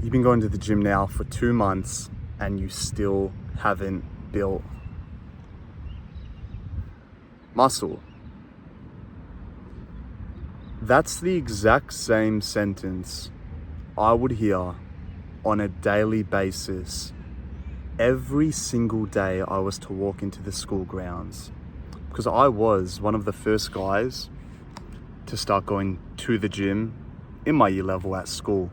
You've been going to the gym now for 2 months and you still haven't built muscle. That's the exact same sentence I would hear on a daily basis every single day I was to walk into the school grounds, because I was one of the first guys to start going to the gym in my year level at school.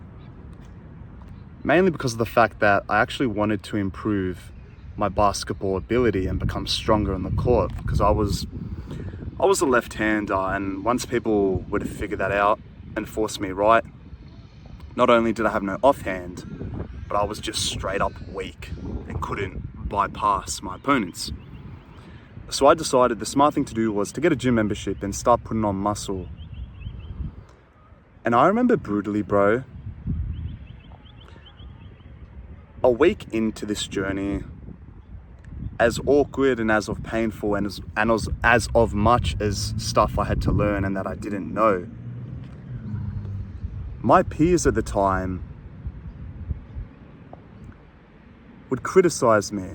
Mainly because of the fact that I actually wanted to improve my basketball ability and become stronger on the court, because I was a left-hander, and once people were to figure that out and force me right, not only did I have no offhand, but I was just straight up weak and couldn't bypass my opponents. So I decided the smart thing to do was to get a gym membership and start putting on muscle. And I remember brutally, bro, a week into this journey, as awkward and as of painful and as of much as stuff I had to learn and that I didn't know, my peers at the time would criticize me.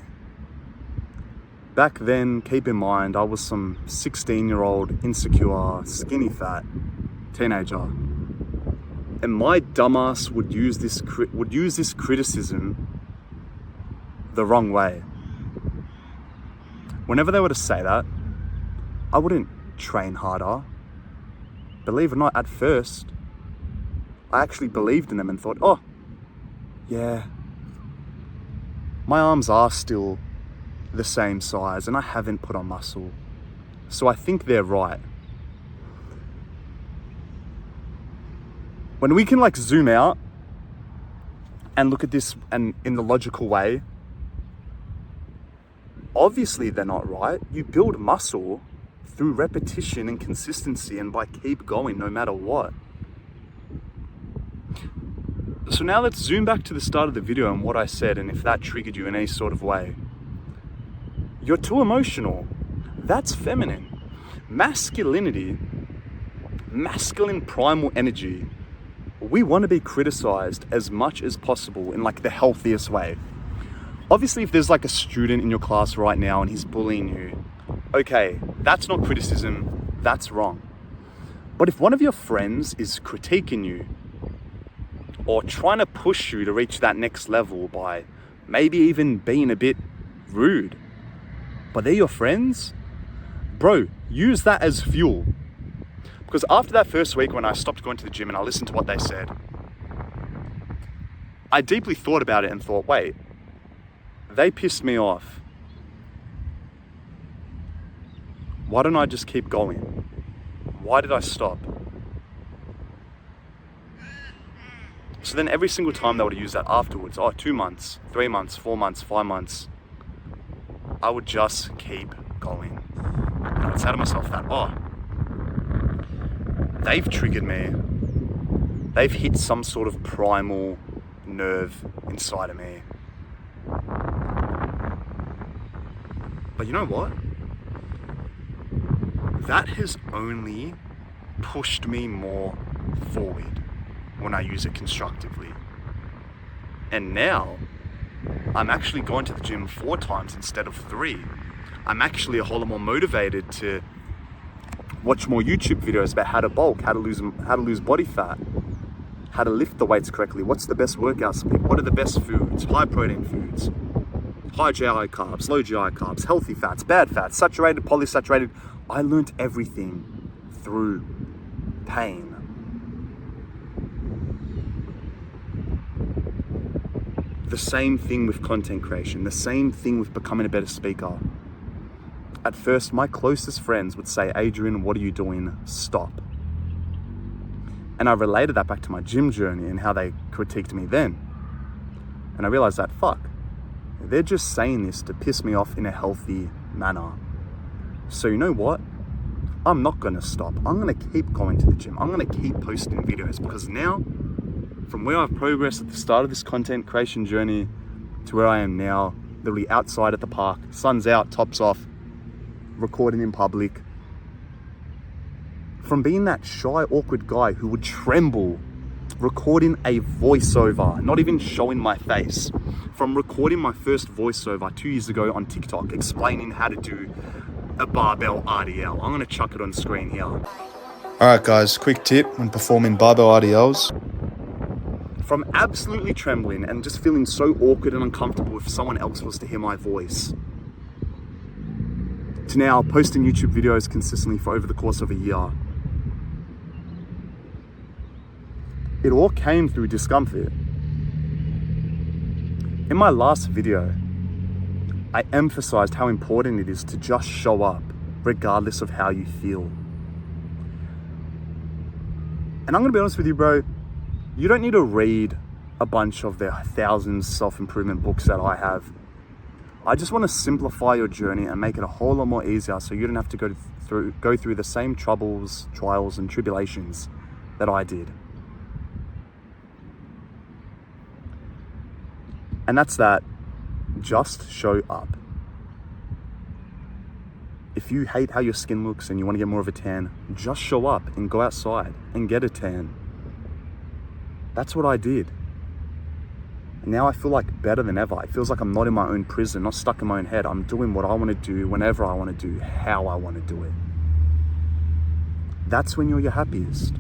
Back then, keep in mind, I was some 16-year-old insecure, skinny fat teenager. And my dumbass would use this criticism the wrong way. Whenever they were to say that, I wouldn't train harder. Believe it or not, at first, I actually believed in them and thought, oh, yeah, my arms are still the same size and I haven't put on muscle. So I think they're right. When we can like zoom out and look at this and in the logical way, obviously they're not right. You build muscle through repetition and consistency and by keep going no matter what. So now let's zoom back to the start of the video and what I said, and if that triggered you in any sort of way. You're too emotional. That's feminine. Masculinity, masculine primal energy, we want to be criticized as much as possible in like the healthiest way. Obviously, if there's like a student in your class right now and he's bullying you, okay, that's not criticism, that's wrong. But if one of your friends is critiquing you or trying to push you to reach that next level by maybe even being a bit rude, but they're your friends, bro, use that as fuel. Because after that first week when I stopped going to the gym and I listened to what they said, I deeply thought about it and thought, wait, they pissed me off. Why don't I just keep going? Why did I stop? So then every single time they would use that afterwards, 2 months, 3 months, 4 months, 5 months, I would just keep going. And I would say to myself that, they've triggered me. They've hit some sort of primal nerve inside of me. But you know what? That has only pushed me more forward when I use it constructively. And now, I'm actually going to the gym 4 times instead of 3. I'm actually a whole lot more motivated to watch more YouTube videos about how to bulk, how to lose body fat, how to lift the weights correctly, what's the best workouts to pick, what are the best foods, high protein foods, high GI carbs, low GI carbs, healthy fats, bad fats, saturated, polysaturated. I learned everything through pain. The same thing with content creation, the same thing with becoming a better speaker. At first, my closest friends would say, Adrian, what are you doing? Stop. And I related that back to my gym journey and how they critiqued me then. And I realized that, they're just saying this to piss me off in a healthy manner. So you know what? I'm not gonna stop. I'm gonna keep going to the gym. I'm gonna keep posting videos, because now, from where I've progressed at the start of this content creation journey to where I am now, literally outside at the park, sun's out, tops off, recording in public. From being that shy, awkward guy who would tremble recording a voiceover, not even showing my face, from recording my first voiceover 2 years ago on TikTok, explaining how to do a barbell RDL. I'm gonna chuck it on screen here. All right, guys, quick tip when performing barbell RDLs. From absolutely trembling and just feeling so awkward and uncomfortable if someone else was to hear my voice, to now posting YouTube videos consistently for over the course of a year. It all came through discomfort. In my last video, I emphasized how important it is to just show up, regardless of how you feel. And I'm gonna be honest with you, bro, you don't need to read a bunch of the thousands self-improvement books that I have. I just wanna simplify your journey and make it a whole lot more easier so you don't have to go through the same troubles, trials, and tribulations that I did. And that's that. Just show up. If you hate how your skin looks and you want to get more of a tan, just show up and go outside and get a tan. That's what I did. And now I feel like better than ever. It feels like I'm not in my own prison, not stuck in my own head. I'm doing what I want to do, whenever I want to do, how I want to do it. That's when you're your happiest.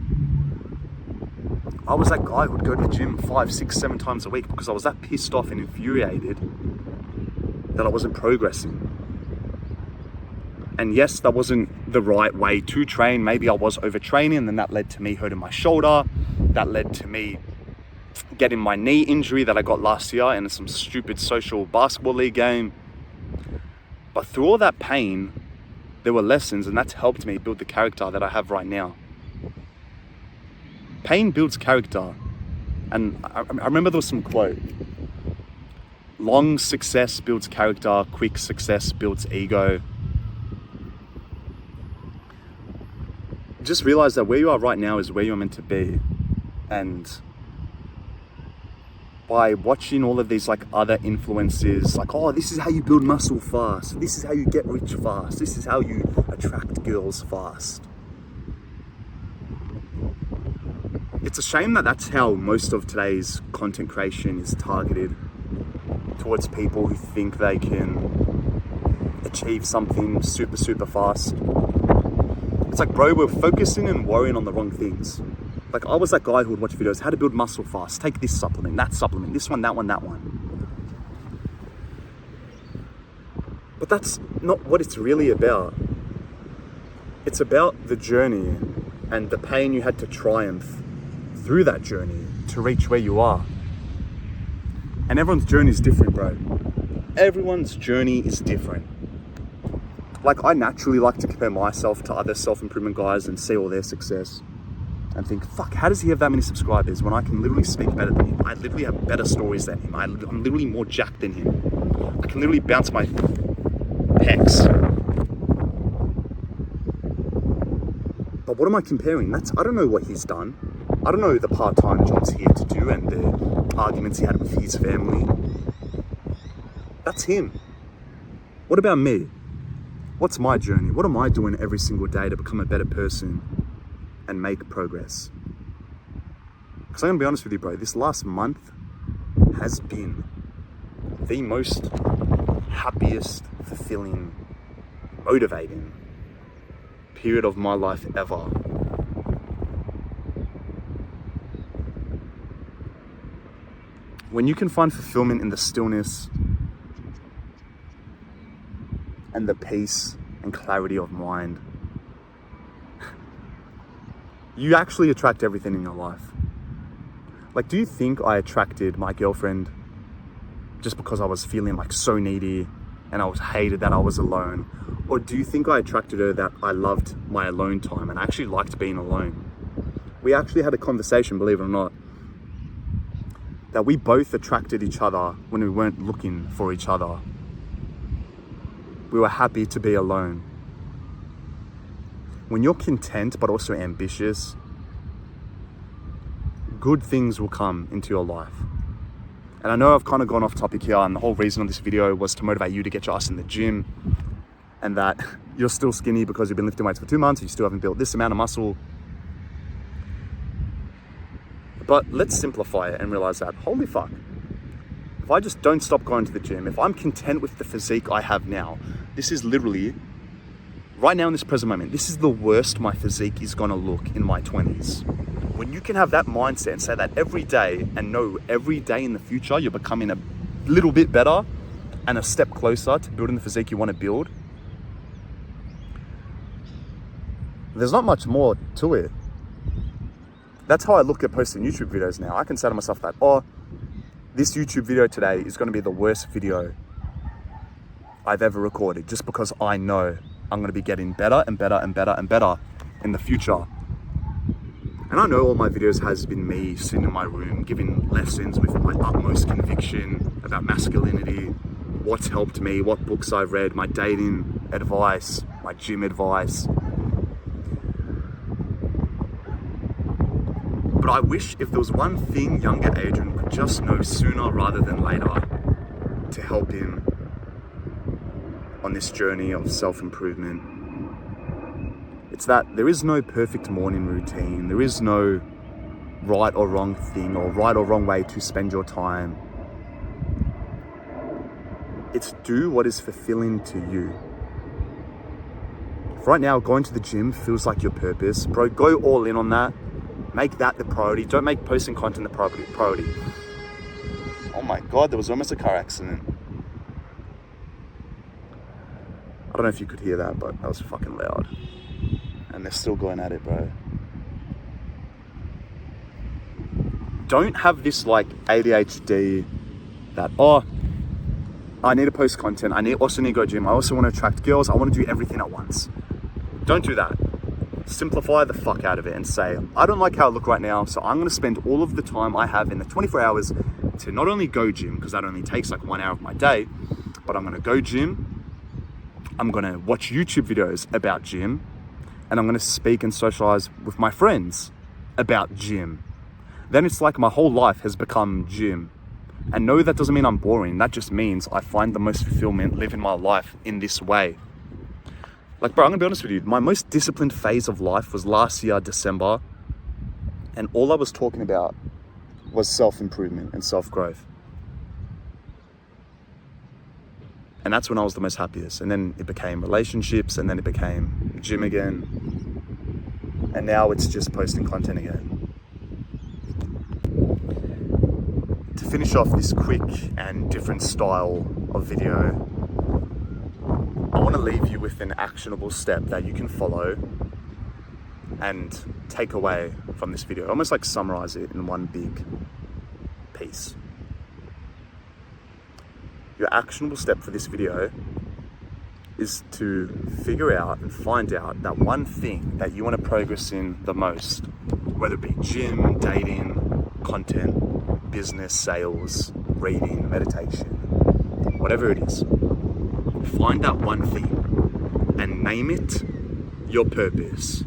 I was that guy who would go to the gym 5, 6, 7 times a week because I was that pissed off and infuriated that I wasn't progressing. And yes, that wasn't the right way to train. Maybe I was overtraining, and then that led to me hurting my shoulder. That led to me getting my knee injury that I got last year in some stupid social basketball league game. But through all that pain, there were lessons, and that's helped me build the character that I have right now. Pain builds character. And I remember there was some quote. Long success builds character, quick success builds ego. Just realize that where you are right now is where you're meant to be. And by watching all of these like other influences, like, oh, this is how you build muscle fast. This is how you get rich fast. This is how you attract girls fast. It's a shame that that's how most of today's content creation is targeted towards people who think they can achieve something super, super fast. It's like, bro, we're focusing and worrying on the wrong things. Like, I was that guy who would watch videos, how to build muscle fast, take this supplement, this one, that one, that one. But that's not what it's really about. It's about the journey and the pain you had to triumph through that journey to reach where you are. And everyone's journey is different, bro. Everyone's journey is different. Like, I naturally like to compare myself to other self-improvement guys and see all their success and think, fuck, how does he have that many subscribers when I can literally speak better than him? I literally have better stories than him. I'm literally more jacked than him. I can literally bounce my pecs. But what am I comparing? I don't know what he's done. I don't know the part-time jobs he had to do and the arguments he had with his family. That's him. What about me? What's my journey? What am I doing every single day to become a better person and make progress? Because I'm gonna be honest with you, bro, this last month has been the most happiest, fulfilling, motivating period of my life ever. When you can find fulfillment in the stillness and the peace and clarity of mind, you actually attract everything in your life. Like, do you think I attracted my girlfriend just because I was feeling like so needy and I was hated that I was alone? Or do you think I attracted her that I loved my alone time and I actually liked being alone? We actually had a conversation, believe it or not, that we both attracted each other when we weren't looking for each other. We were happy to be alone. When you're content but also ambitious, good things will come into your life. And I know I've kind of gone off topic here, and the whole reason of this video was to motivate you to get your ass in the gym, and that you're still skinny because you've been lifting weights for 2 months, you still haven't built this amount of muscle. But let's simplify it and realize that, holy fuck, if I just don't stop going to the gym, if I'm content with the physique I have now, this is literally, right now in this present moment, this is the worst my physique is gonna look in my 20s. When you can have that mindset and say that every day and know every day in the future you're becoming a little bit better and a step closer to building the physique you want to build, there's not much more to it. That's how I look at posting YouTube videos now. I can say to myself that, oh, this YouTube video today is going to be the worst video I've ever recorded, just because I know I'm going to be getting better and better and better and better in the future. And I know all my videos has been me sitting in my room giving lessons with my utmost conviction about masculinity, what's helped me, what books I've read, my dating advice, my gym advice. But I wish if there was one thing younger Adrian could just know sooner rather than later to help him on this journey of self-improvement, it's that there is no perfect morning routine. There is no right or wrong thing or right or wrong way to spend your time. It's do what is fulfilling to you. If right now going to the gym feels like your purpose, bro, go all in on that. Make that the priority. Don't make posting content the priority. Oh my God, there was almost a car accident. I don't know if you could hear that, but that was fucking loud. And they're still going at it, bro. Don't have this like ADHD that, oh, I need to post content. Also need to go gym. I also want to attract girls. I want to do everything at once. Don't do that. Simplify the fuck out of it and say, I don't like how I look right now, so I'm going to spend all of the time I have in the 24 hours to not only go gym, because that only takes like 1 hour of my day, but I'm going to go gym, I'm going to watch YouTube videos about gym, and I'm going to speak and socialize with my friends about gym. Then it's like my whole life has become gym. And no, that doesn't mean I'm boring. That just means I find the most fulfillment living my life in this way. Like, bro, I'm gonna be honest with you. My most disciplined phase of life was last year, December. And all I was talking about was self-improvement and self-growth. And that's when I was the most happiest. And then it became relationships, and then it became gym again. And now it's just posting content again. To finish off this quick and different style of video, I want to leave you with an actionable step that you can follow and take away from this video. Almost like summarize it in one big piece. Your actionable step for this video is to figure out and find out that one thing that you want to progress in the most, whether it be gym, dating, content, business, sales, reading, meditation, whatever it is. Find that one thing and name it your purpose.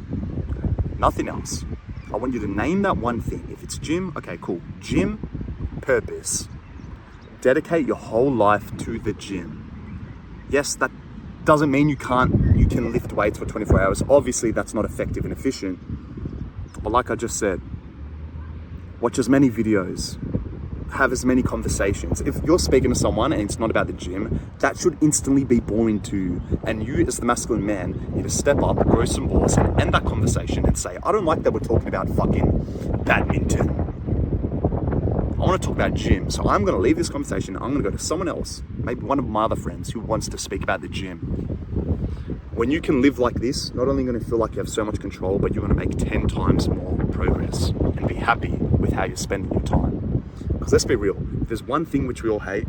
Nothing else. I want you to name that one thing. If it's gym, okay, cool. Gym, purpose. Dedicate your whole life to the gym. Yes, that doesn't mean you can lift weights for 24 hours. Obviously, that's not effective and efficient. But like I just said, watch as many videos, have as many conversations. If you're speaking to someone and it's not about the gym, that should instantly be boring to you. And you, as the masculine man, need to step up, grow some balls, and end that conversation and say, I don't like that we're talking about fucking badminton. I want to talk about gym. So I'm going to leave this conversation. I'm going to go to someone else, maybe one of my other friends who wants to speak about the gym. When you can live like this, not only are you going to feel like you have so much control, but you're going to make 10 times more progress and be happy with how you're spending your time. Because let's be real, if there's one thing which we all hate,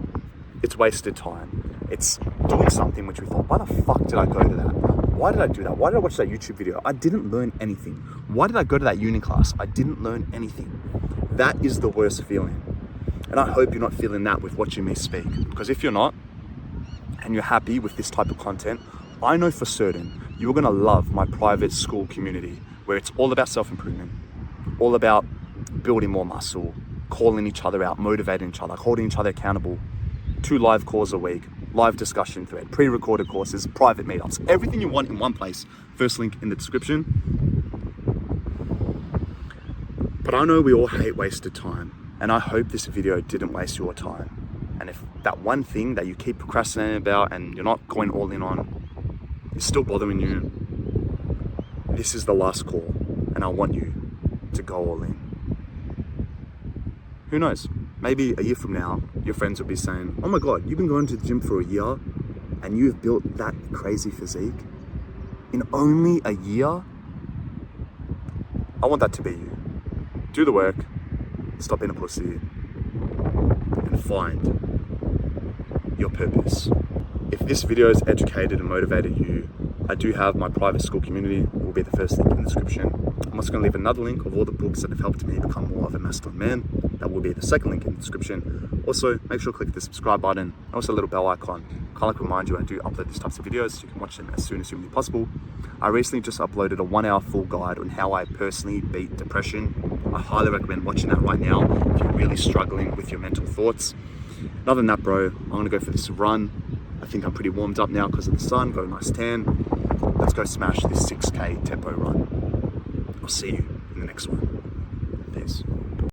it's wasted time. It's doing something which we thought, why the fuck did I go to that? Why did I do that? Why did I watch that YouTube video? I didn't learn anything. Why did I go to that uni class? I didn't learn anything. That is the worst feeling. And I hope you're not feeling that with watching me speak. Because if you're not, and you're happy with this type of content, I know for certain you're gonna love my private school community, where it's all about self-improvement, all about building more muscle, calling each other out, motivating each other, holding each other accountable. 2 live calls a week, live discussion thread, pre-recorded courses, private meetups, everything you want in one place. First link in the description. But I know we all hate wasted time, and I hope this video didn't waste your time. And if that one thing that you keep procrastinating about and you're not going all in on is still bothering you, this is the last call, and I want you to go all in. Who knows? Maybe a year from now, your friends will be saying, oh my God, you've been going to the gym for a year and you've built that crazy physique in only a year? I want that to be you. Do the work, stop being a pussy, and find your purpose. If this video has educated and motivated you, I do have my private school community. It will be the first link in the description. I'm also going to leave another link of all the books that have helped me become more of a masculine man. That will be the second link in the description. Also, make sure to click the subscribe button and also a little bell icon. Kind of like remind you I do upload these types of videos so you can watch them as soon as humanly possible. I recently just uploaded a 1-hour full guide on how I personally beat depression. I highly recommend watching that right now if you're really struggling with your mental thoughts. Other than that, bro, I'm gonna go for this run. I think I'm pretty warmed up now because of the sun, got a nice tan. Let's go smash this 6K tempo run. I'll see you in the next one. Peace.